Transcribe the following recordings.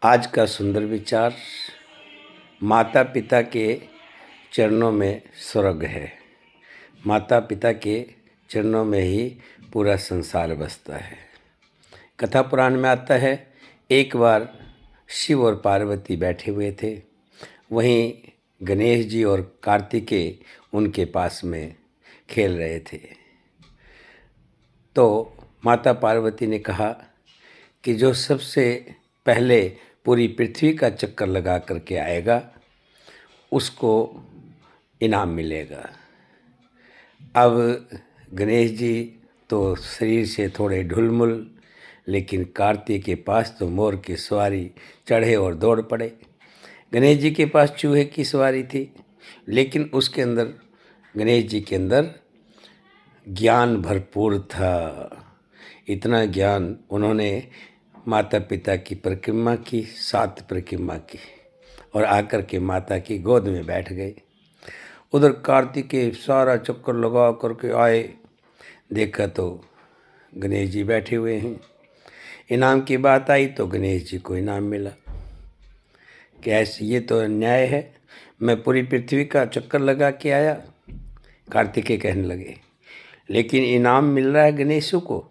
आज का सुंदर विचार, माता पिता के चरणों में स्वर्ग है। माता पिता के चरणों में ही पूरा संसार बसता है। कथा पुराण में आता है, एक बार शिव और पार्वती बैठे हुए थे। वहीं गणेश जी और कार्तिकेय उनके पास में खेल रहे थे। तो माता पार्वती ने कहा कि जो सबसे पहले पूरी पृथ्वी का चक्कर लगा करके आएगा उसको इनाम मिलेगा। अब गणेश जी तो शरीर से थोड़े ढुलमुल, लेकिन कार्तिक के पास तो मोर की सवारी चढ़े और दौड़ पड़े। गणेश जी के पास चूहे की सवारी थी, लेकिन उसके अंदर गणेश जी के अंदर ज्ञान भरपूर था। इतना ज्ञान उन्होंने माता पिता की परिक्रमा की, 7 परिक्रमा की और आकर के माता की गोद में बैठ गए। उधर कार्तिकेय सारा चक्कर लगा करके आए, देखा तो गणेश जी बैठे हुए हैं। इनाम की बात आई तो गणेश जी को इनाम मिला। कैसे, ये तो अन्याय है, मैं पूरी पृथ्वी का चक्कर लगा के आया। कार्तिकेय कहने लगे, लेकिन इनाम मिल रहा है गणेशों को।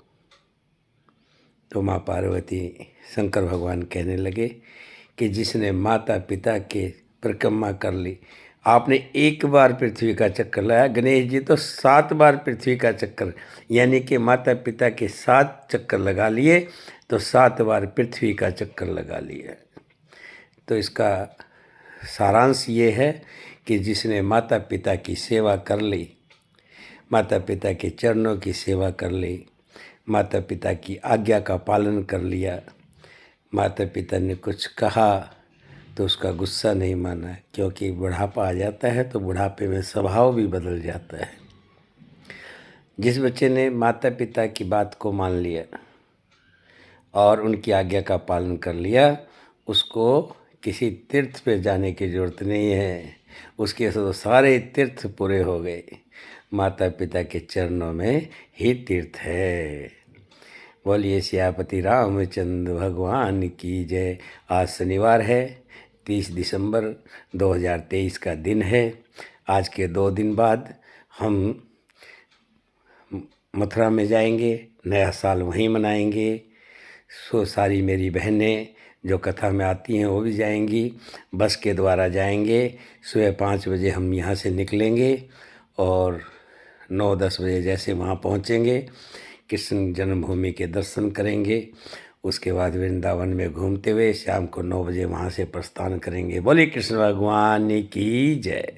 तो माँ पार्वती शंकर भगवान कहने लगे कि जिसने माता पिता के परिक्रमा कर ली, आपने एक बार पृथ्वी का चक्कर लगाया, गणेश जी तो 7 बार पृथ्वी का चक्कर, यानी कि माता पिता के 7 चक्कर लगा लिए तो 7 बार पृथ्वी का चक्कर लगा लिया। तो इसका सारांश ये है कि जिसने माता पिता की सेवा कर ली, माता पिता के चरणों की सेवा कर ली, माता पिता की आज्ञा का पालन कर लिया, माता पिता ने कुछ कहा तो उसका गुस्सा नहीं माना, क्योंकि बुढ़ापा आ जाता है तो बुढ़ापे में स्वभाव भी बदल जाता है। जिस बच्चे ने माता पिता की बात को मान लिया और उनकी आज्ञा का पालन कर लिया, उसको किसी तीर्थ पे जाने की ज़रूरत नहीं है। उसके तो सारे तीर्थ पूरे हो गए। माता पिता के चरणों में ही तीर्थ है। बोलिए सियापति रामचंद्र भगवान की जय। आज शनिवार है, 30 दिसंबर 2023 का दिन है। आज के 2 दिन बाद हम मथुरा में जाएंगे, नया साल वहीं मनाएंगे। सारी मेरी बहनें जो कथा में आती हैं वो भी जाएंगी, बस के द्वारा जाएंगे। सुबह 5 बजे हम यहाँ से निकलेंगे और 9-10 बजे जैसे वहाँ पहुँचेंगे, कृष्ण जन्मभूमि के दर्शन करेंगे। उसके बाद वृंदावन में घूमते हुए शाम को 9 बजे वहाँ से प्रस्थान करेंगे। बोलिए कृष्ण भगवान की जय।